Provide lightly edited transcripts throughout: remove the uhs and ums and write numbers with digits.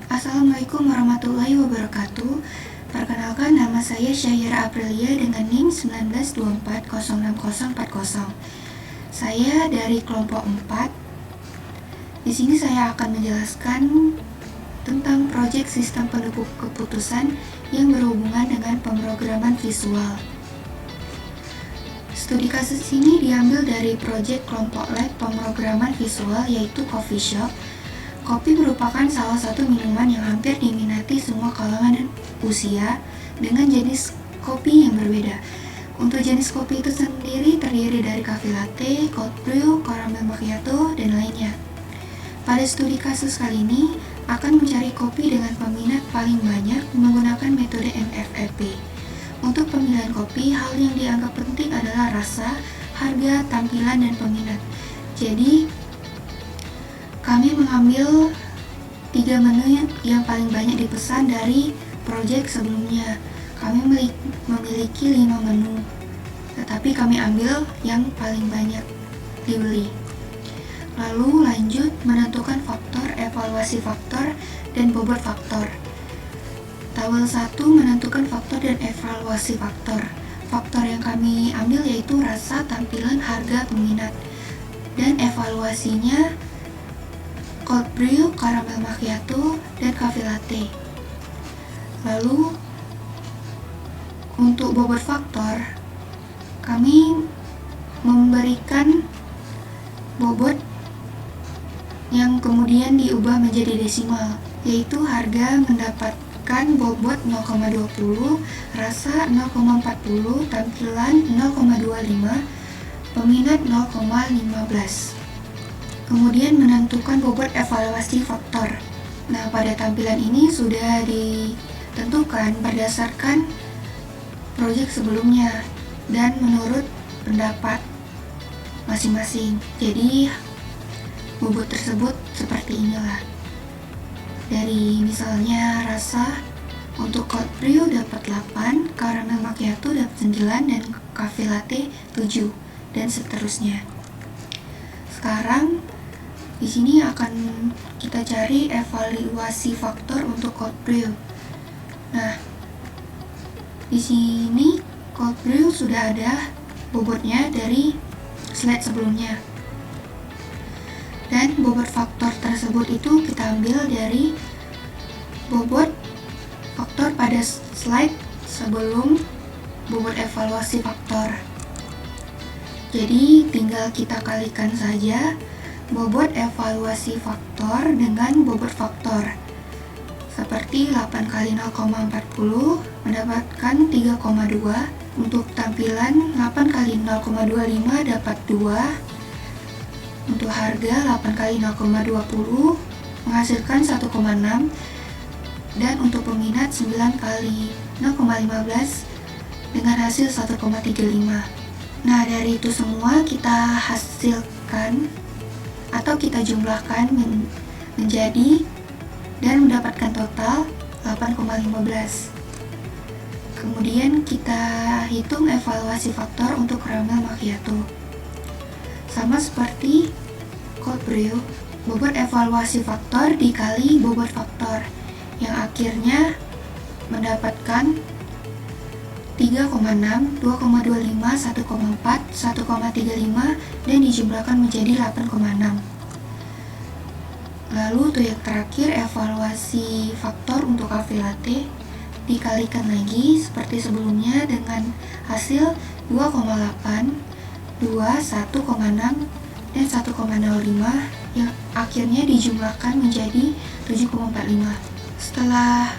Assalamualaikum warahmatullahi wabarakatuh. Perkenalkan, nama saya Syahira Aprilia dengan NIM 1924064040. Saya dari kelompok 4. Di sini saya akan menjelaskan tentang proyek sistem pendukung keputusan yang berhubungan dengan pemrograman visual. Studi kasus ini diambil dari proyek kelompok lab pemrograman visual, yaitu Coffee Shop. Kopi merupakan salah satu minuman yang hampir diminati semua kalangan dan usia dengan jenis kopi yang berbeda. Untuk jenis kopi itu sendiri terdiri dari cafe latte, cold brew, caramel macchiato, dan lainnya. Pada studi kasus kali ini akan mencari kopi dengan peminat paling banyak menggunakan metode MFEP. Untuk pemilihan kopi, hal yang dianggap penting adalah rasa, harga, tampilan, dan peminat. Jadi, kami mengambil 3 menu yang paling banyak dipesan dari proyek sebelumnya. Kami memiliki 5 menu, tetapi kami ambil yang paling banyak dibeli. Lalu lanjut menentukan faktor, evaluasi faktor, dan bobot faktor. Tabel 1 menentukan faktor dan evaluasi faktor. Faktor yang kami ambil yaitu rasa, tampilan, harga, peminat. Dan evaluasinya cold brew, caramel macchiato, dan cafe latte. Lalu untuk bobot faktor, kami memberikan bobot yang kemudian diubah menjadi desimal, yaitu harga mendapatkan bobot 0,20, rasa 0,40, tampilan 0,25, peminat 0,15. Kemudian menentukan bobot evaluasi faktor. Nah, pada tampilan ini sudah ditentukan berdasarkan proyek sebelumnya dan menurut pendapat masing-masing. Jadi, bobot tersebut seperti inilah. Dari misalnya rasa untuk cold brew dapat 8, caramel macchiato dapat 9, dan cafe latte 7, dan seterusnya. Sekarang di sini akan kita cari evaluasi faktor untuk cold brew. Nah, di sini cold brew sudah ada bobotnya dari slide sebelumnya. Dan bobot faktor tersebut itu kita ambil dari bobot faktor pada slide sebelum bobot evaluasi faktor. Jadi tinggal kita kalikan saja bobot evaluasi faktor dengan bobot faktor. Seperti 8 kali 0,40 mendapatkan 3,2. Untuk tampilan 8 kali 0,25 dapat 2. Untuk harga 8 kali 0,20 menghasilkan 1,6. Dan untuk peminat 9 kali 0,15 dengan hasil 1,35. Nah, dari itu semua kita hasilkan atau kita jumlahkan menjadi dan mendapatkan total 8,15. Kemudian kita hitung evaluasi faktor untuk caramel macchiato. Sama seperti cold brew, bobot evaluasi faktor dikali bobot faktor yang akhirnya mendapatkan 3,6, 2,25, 1,4, 1,35, dan dijumlahkan menjadi 8,6. Lalu untuk yang terakhir, evaluasi faktor untuk cafe latte dikalikan lagi seperti sebelumnya dengan hasil 2,8, 2, 1,6, dan 1,05 yang akhirnya dijumlahkan menjadi 7,45. Setelah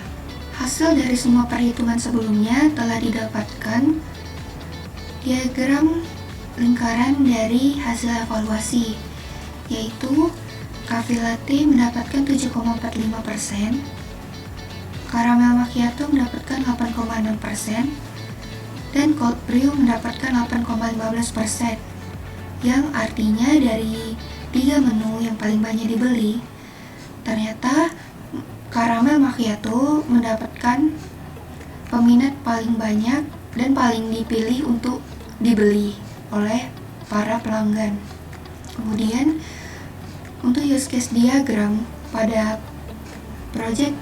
hasil dari semua perhitungan sebelumnya telah didapatkan diagram lingkaran dari hasil evaluasi, yaitu cafe latte mendapatkan 7,45%, caramel macchiato mendapatkan 8,6%, dan cold brew mendapatkan 8,15%, yang artinya dari 3 menu yang paling banyak dibeli, ternyata caramel macchiato mendapatkan peminat paling banyak dan paling dipilih untuk dibeli oleh para pelanggan. Kemudian untuk use case diagram pada Proyek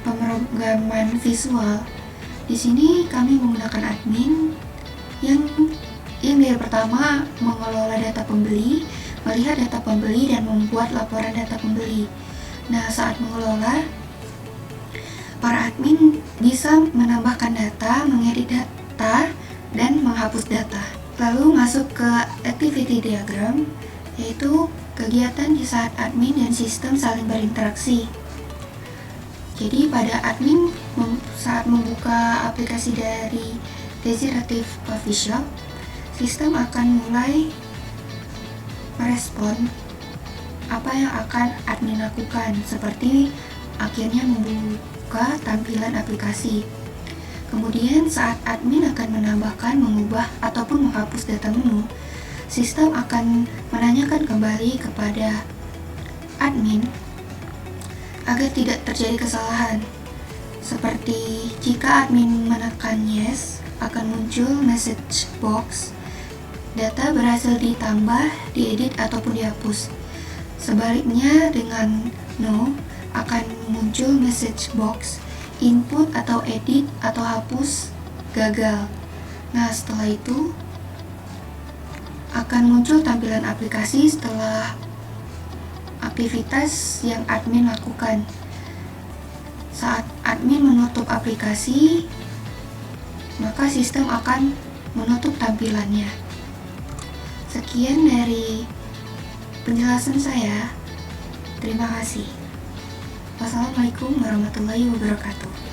pemrograman visual. Di sini kami menggunakan admin yang dari pertama mengelola data pembeli, melihat data pembeli, dan membuat laporan data pembeli. Nah, saat mengelola, para admin bisa menambahkan data, mengedit data, dan menghapus data. Lalu masuk ke activity diagram, yaitu kegiatan di saat admin dan sistem saling berinteraksi. Jadi pada admin saat membuka aplikasi dari Desirative Coffee Shop, sistem akan mulai merespon apa yang akan admin lakukan, seperti akhirnya membuka tampilan aplikasi. Kemudian saat admin akan menambahkan, mengubah, ataupun menghapus data menu, sistem akan menanyakan kembali kepada admin agar tidak terjadi kesalahan. Seperti jika admin menekan yes, akan muncul message box, data berhasil ditambah, diedit, ataupun dihapus. Sebaliknya dengan no, akan muncul message box, input atau edit atau hapus gagal. Nah, setelah itu akan muncul tampilan aplikasi setelah aktivitas yang admin lakukan. Saat admin menutup aplikasi, maka sistem akan menutup tampilannya. Sekian dari penjelasan saya. Terima kasih. Wassalamualaikum warahmatullahi wabarakatuh.